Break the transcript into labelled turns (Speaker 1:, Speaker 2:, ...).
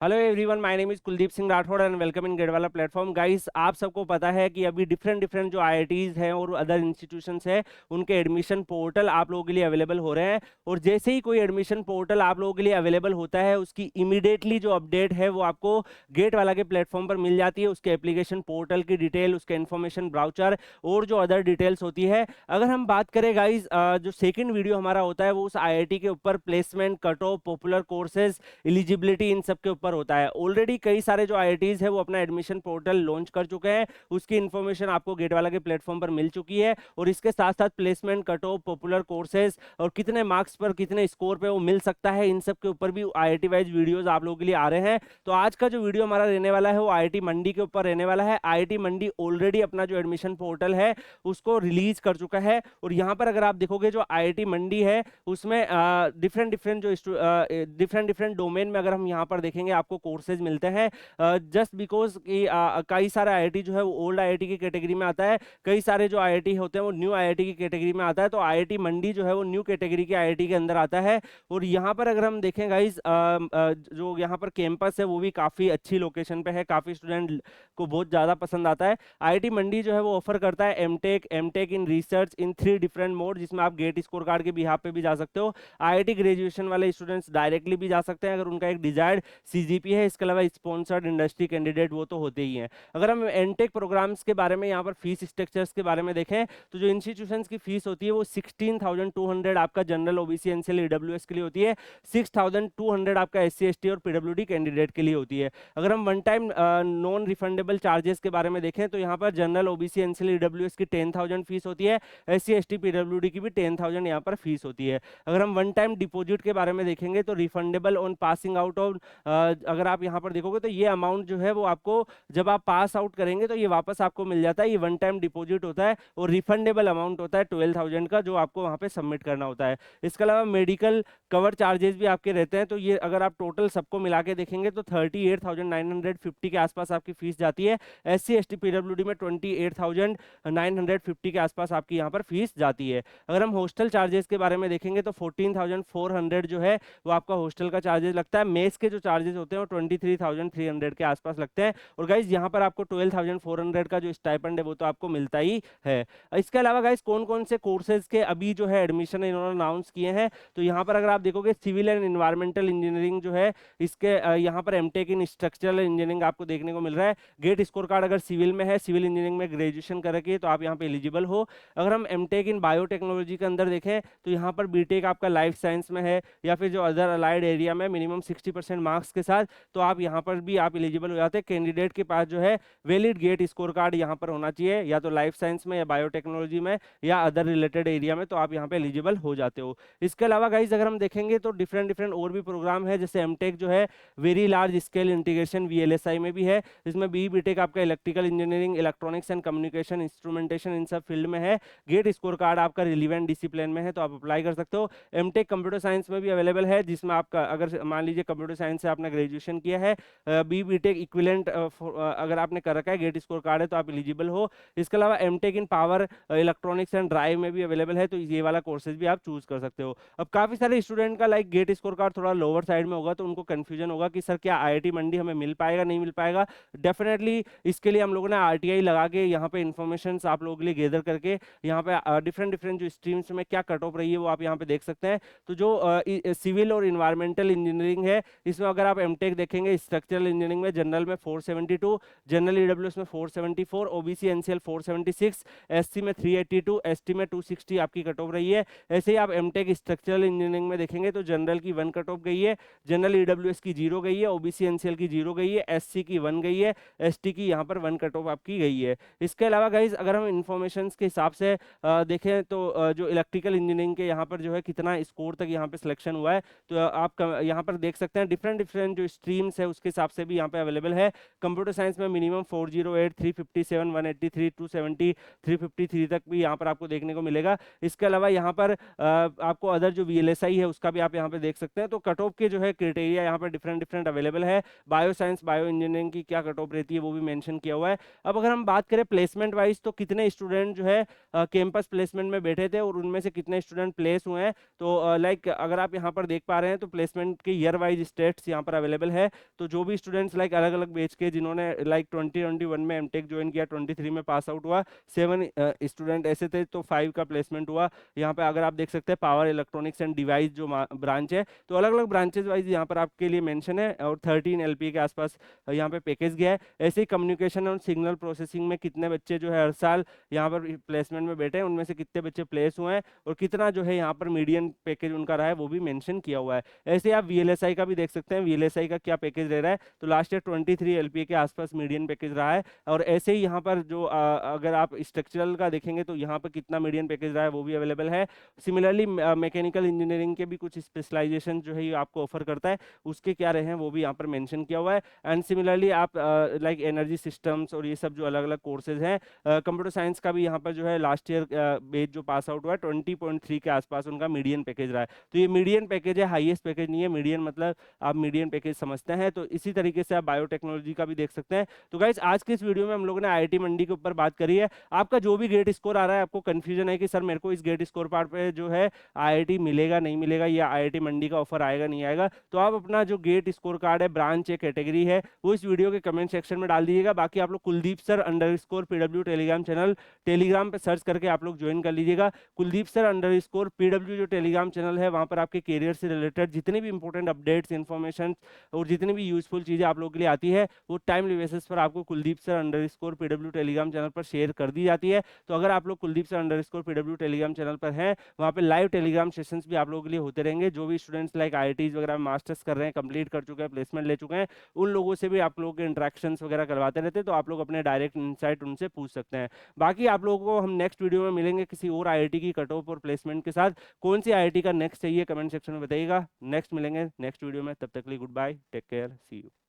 Speaker 1: Hello everyone, my name is Kuldeep Singh Rathore and welcome in Gatewala platform. Guys, आप सबको पता है कि अभी डिफरेंट डिफरेंट जो आईआईटीज हैं और अदर इंस्टीट्यूशंस हैं, उनके एडमिशन पोर्टल आप लोगों के लिए अवेलेबल हो रहे हैं। और जैसे ही कोई एडमिशन पोर्टल आप लोगों के लिए अवेलेबल होता है, उसकी इमीडिएटली जो अपडेट है वो आपको गेट वाला के प्लेटफॉर्म पर मिल जाती है। उसके एप्लीकेशन पोर्टल की डिटेल, उसके इन्फॉर्मेशन ब्राउचर और जो अदर डिटेल्स होती है। अगर हम बात करें गाइज, जो सेकंड वीडियो हमारा होता है वो उस आईआईटी के ऊपर placement, cut off, popular courses, eligibility, इन सब के ऊपर होता है। ऑलरेडी कई सारे जो आईआईटीज है वो अपना एडमिशन पोर्टल लॉन्च कर चुके हैं। उसकी इन्फॉर्मेशन आपको गेटवाला के प्लेटफॉर्म पर मिल चुकी है। और इसके साथ साथ placement, cut off, popular courses और कितने मार्क्स पर, कितने स्कोर पे वो मिल सकता है, इन सब के ऊपर भी आईआईटी वाइज वीडियोज आप लोगों के लिए आ रहे हैं। तो आज का जो वीडियो हमारा रहने वाला है वो आईआईटी मंडी के ऊपर रहने वाला है। आईआईटी मंडी ऑलरेडी अपना जो एडमिशन पोर्टल है उसको रिलीज कर चुका है। और यहाँ पर अगर आप देखोगे जो आईआईटी मंडी है उसमें डिफरेंट डिफरेंट डिफरेंट डोमेन में अगर हम यहाँ पर देखेंगे आपको कोर्सेज मिलते हैं। जस्ट बिकॉज कि कई सारे आईआईटी जो है वो ओल्ड आईआईटी की कैटेगरी में आता है, कई सारे जो आईआईटी होते हैं वो न्यू आईआईटी की कैटेगरी में आता है। तो आईआईटी मंडी जो है वो न्यू कैटेगरी के आईआईटी के अंदर आता है। और यहाँ पर अगर हम देखें गाइज, जो यहाँ पर कैंपस है वो भी काफ़ी अच्छी लोकेशन पे है, काफ़ी स्टूडेंट को बहुत ज़्यादा पसंद आता है। आईआईटी मंडी जो है वो ऑफर करता है M Tech in research in 3 different mode, जिसमें आप गेट स्कोर कार्ड के बिहाफ पे भी जा सकते हो। आईआईटी ग्रेजुएशन वाले स्टूडेंट्स डायरेक्टली भी जा सकते हैं अगर उनका एक डिजायर्ड सीजीपी है। इसके अलावा स्पॉन्सर्ड इंडस्ट्री कैंडिडेट वो तो होते ही हैं। अगर हम एनटेक प्रोग्राम्स के बारे में, यहाँ पर फीस स्ट्रक्चर्स के बारे में देखें तो जो इंस्टीट्यूशंस की फीस होती है वो 16,200 आपका जनरल, ओबीसी, एनसीएल, ईडब्ल्यूएस के लिए होती है। 6,200 आपका एससी, एसटी और पीडब्ल्यूडी कैंडिडेट के लिए होती है। अगर हम one time non refundable charges के बारे में देखें तो यहाँ पर जनरल, ओबीसी, एनसीएल, ईडब्ल्यूएस की 10,000 फीस होती है। एससी, एसटी, पीडब्ल्यूडी की भी 10,000 यहाँ पर फीस होती है। अगर हम वन टाइम डिपॉजिट के बारे में देखेंगे तो refundable on passing out of, अगर आप यहाँ पर देखोगे तो ये अमाउंट जो है वो आपको जब आप पास आउट करेंगे तो ये वापस आपको मिल जाता है। ये वन टाइम डिपॉजिट होता है और रिफंडेबल अमाउंट होता है 12,000 का, जो आपको वहाँ पे सबमिट करना होता है। इसके अलावा मेडिकल कवर चार्जेस भी आपके रहते हैं। तो ये अगर आप टोटल सबको मिला के देखेंगे तो 38,950 के आसपास आपकी फीस जाती है। एससी, एसटी, पीडब्ल्यूडी में 28,950 के आसपास आपकी यहाँ पर फीस जाती है। अगर हम हॉस्टल चार्जेस के बारे में देखेंगे तो 14,400 जो है वो आपका हॉस्टल का चार्जेस लगता है। मेस के जो चार्जेस होते हैं वो 23,300 के आसपास लगते हैं। और गाइज यहाँ पर आपको 12,400 का जो स्टाइपेंड है वो तो आपको मिलता ही है। इसके अलावा गाइज कौन कौन से कोर्सेज के अभी जो है एडमिशन इन्होंने अनाउंस किए हैं, तो यहाँ पर अगर आप देखोगे सिविल एंड इन्वायरमेंटल इंजीनियरिंग जो है इसके यहाँ पर एमटेक इन स्ट्रक्चरल इंजीनियरिंग आपको देखने को मिल रहा है। गेट स्कोर कार्ड अगर सिविल में है, सिविल इंजीनियरिंग में ग्रेजुएशन कर रखी है तो आप यहाँ पे एलिजिबल हो। अगर हम एमटेक इन बायोटेक्नोलॉजी के अंदर देखें तो यहाँ पर बीटेक आपका लाइफ साइंस में है या फिर जो अदर अलाइड एरिया में मिनिमम 60% मार्क्स के साथ, तो आप यहाँ पर भी आप एलिजिबल हो जाते हैं। कैंडिडेट के पास जो है वैलिड गेट स्कोर कार्ड यहाँ पर होना चाहिए, या तो लाइफ साइंस में या बायोटेक्नोलॉजी में या अदर रिलेटेड एरिया में, तो आप यहाँ पे एलिजिबल हो जाते हो। इसके अलावा गाइज अगर हम देखेंगे तो डिफरेंट डिफरेंट और भी प्रोग्राम है, जैसे एमटेक जो है very large scale integration VLSI में भी है। इसमें बीटेक आपका electrical engineering, electronics and communication, instrumentation, इन सब फील्ड में है। गेट स्कोर कार्ड आपका रिलीवेंट डिसिप्लिन में है तो आप अप्लाई कर सकते हो। एमटेक कंप्यूटर साइंस में भी अवेलेबल है, जिसमें आपका अगर मान लीजिए कंप्यूटर साइंस से आपने ग्रेजुएशन किया है, बीटेक इक्विवेलेंट अगर आपने कर रखा है, गेट स्कोर कार्ड है तो आप एलिजिबल हो। इसके अलावा M Tech in power electronics and drive में भी अवेलेबल है, तो ये वाला कोर्सेज भी आप चूज कर सकते हो। अब काफी सारे स्टूडेंट का लाइक गेट स्कोर कार्ड थोड़ा लोअर साइड में होगा तो उनको कंफ्यूजन होगा कि सर क्या आईआईटी मंडी हमें मिल पाएगा, नहीं मिल पाएगा। डेफिनेटली इसके लिए हम लोगों ने आरटीआई लगा के यहाँ पे इन्फॉर्मेशन आप लोगों के लिए गैदर करके यहाँ पे डिफरेंट डिफरेंट जो स्ट्रीम्स में क्या कट ऑफ रही है वो आप यहाँ पे देख सकते हैं। तो जो सिविल और इन्वायरमेंटल इंजीनियरिंग है इसमें अगर आप एमटेक देखेंगे, स्ट्रक्चरल इंजीनियरिंग में जनरल में 472, जनरल ईडब्ल्यूएस में 474, ओबीसी एनसीएल 476, एससी में 382, एसटी में 260 आपकी कट ऑफ रही है। ऐसे ही आप एमटेक स्ट्रक्चरल इंजीनियरिंग में देखेंगे तो जनरल की 1 कट ऑफ गई है, जनरल ईडब्ल्यूएस की 0 गई है, ओबीसी एनसीएल की 0 गई है, एससी की 1 गई है, एसटी की यहाँ पर 1 कट ऑफ आपकी गई है। इसके अलावा गाइज अगर हम इंफॉर्मेशन के हिसाब से देखें तो जो इलेक्ट्रिकल इंजीनियरिंग के यहाँ पर जो है कितना स्कोर तक यहाँ पे सिलेक्शन हुआ है, तो आप यहाँ पर देख सकते हैं डिफरेंट डिफरेंट जो स्ट्रीम्स है उसके हिसाब से भी यहाँ पे अवेलेबल है। कंप्यूटर साइंस में मिनिमम 408, 357, 183, 270, 353 तक भी यहाँ पर आपको देखने को मिलेगा। इसके अलावा यहाँ पर आपको अदर जो वीएलएसआई है उसका भी आप यहाँ पे देख सकते हैं। तो कट ऑफ के जो है क्राइटेरिया यहाँ पर डिफरेंट डिफरेंट अवेलेबल है। बायो साइंस, बायो इंजीनियरिंग की क्या कट ऑफ रहती है वो भी मेंशन किया हुआ है। अब अगर हम बात करें प्लेसमेंट वाइज तो कितने स्टूडेंट जो है कैंपस प्लेसमेंट में बैठे थे और उनमें से कितने स्टूडेंट प्लेस हुए हैं, तो लाइक अगर आप यहाँ पर देख पा रहे हैं तो प्लेसमेंट के ईयर वाइज स्टेट्स यहाँ पर अवेलेबल है। तो जो भी स्टूडेंट्स लाइक अलग अलग बैच के जिन्होंने लाइक 2021 में एमटेक ज्वाइन किया, 23 में पास आउट हुआ, 7 स्टूडेंट ऐसे थे, तो 5 का प्लेसमेंट हुआ। यहाँ पे अगर आप देख सकते हैं पावर इलेक्ट्रॉनिक्स एंड डिवाइस जो ब्रांच है, तो अलग अलग ब्रांचेज वाइज यहाँ पर आपके लिए मेंशन है, और 13 एलपी के आसपास यहाँ पे पैकेज गया है। ऐसे ही कम्युनिकेशन और सिग्नल प्रोसेसिंग में कितने बच्चे जो है हर साल यहाँ पर प्लेसमेंट में बैठे हैं, उनमें से कितने बच्चे प्लेस हुए हैं और कितना जो है यहाँ पर मीडियन पैकेज उनका रहा है वो भी मेंशन किया हुआ है। ऐसे आप वीएलएसआई का भी देख सकते हैं, वीएलएसआई का क्या पैकेज रह रहा है। तो लास्ट ईयर 23 एलपीए के आसपास मीडियन पैकेज रहा है। और ऐसे ही यहाँ पर जो अगर आप स्ट्रक्चरल का देखेंगे तो यहाँ पर कितना मीडियन पैकेज रहा है वो भी अवेलेबल है। सिमिलरली मैकेनिकल इंजीनियरिंग के भी कुछ स्पेशलाइजेशन जो है ये आपको ऑफर करता है, उसके क्या रहे हैं वो भी यहाँ पर मेंशन किया हुआ है। एंड सिमिलरली आप लाइक एनर्जी सिस्टम्स और ये सब जो अलग अलग कोर्सेज हैं, कंप्यूटर साइंस का भी यहाँ पर जो है लास्ट ईयर बेच जो पास आउट हुआ है 20.3 के आसपास उनका मीडियन पैकेज रहा है। तो ये मीडियन पैकेज है, हाईएस्ट पैकेज नहीं है। मीडियन मतलब आप मीडियन पैकेज समझते हैं। तो इसी तरीके से आप बायोटेक्नोलॉजी का भी देख सकते हैं। तो गाइस आज के इस वीडियो में हम लोगों ने आईआईटी मंडी के ऊपर बात करी है। आपका जो भी गेट स्कोर आ रहा है, आपको कंफ्यूजन है कि सर मेरे को इस गेट स्कोर पार्ट पे जो है आईआईटी मिलेगा नहीं मिलेगा, या आईआईटी मंडी का ऑफर आएगा नहीं आएगा, तो आप अपना जो गेट स्कोर कार्ड है, ब्रांच है, कैटेगरी है, वो इस वीडियो के कमेंट सेक्शन में डाल दीजिएगा। बाकी आप लोग Kuldeep sir underscore PW Telegram channel Telegram पे सर्च करके आप लोग ज्वाइन कर लीजिएगा। कुलदीप सर अंडरस्कोर पीडब्ल्यू जो टेलीग्राम चैनल है, वहाँ पर आपके करियर से रिलेटेड जितनी भी इंपॉर्टेंट अपडेट्स, इन्फॉर्मेशन और जितनी भी यूजफुल चीज़ें आप लोगों के लिए आती है, वो टाइमली बेसिस पर आपको Kuldeep sir underscore PW Telegram channel पर शेयर कर दी जाती है। तो अगर आप लोग Kuldeep sir underscore PW Telegram channel पर हैं, वहाँ पे लाइव टेलीग्राम सेशंस भी आप लोगों के लिए होते रहेंगे। जो भी स्टूडेंट्स लाइक आईआईटीज वगैरह मास्टर्स कर रहे हैं, कंप्लीट कर चुके हैं, प्लेसमेंट ले चुके हैं, उन लोगों से भी आप लोगों के इंटरेक्शंस वगैरह करवाते रहते हैं। तो आप लोग अपने डायरेक्ट इनसाइट उनसे पूछ सकते हैं। बाकी आप लोगों को हम नेक्स्ट वीडियो में मिलेंगे किसी और आईआईटी की कट ऑफ और प्लेसमेंट के साथ। कौन सी आईआईटी का नेक्स्ट चाहिए कमेंट सेक्शन में बताइएगा। नेक्स्ट मिलेंगे नेक्स्ट वीडियो में, तब तक के लिए goodbye, take care, see you.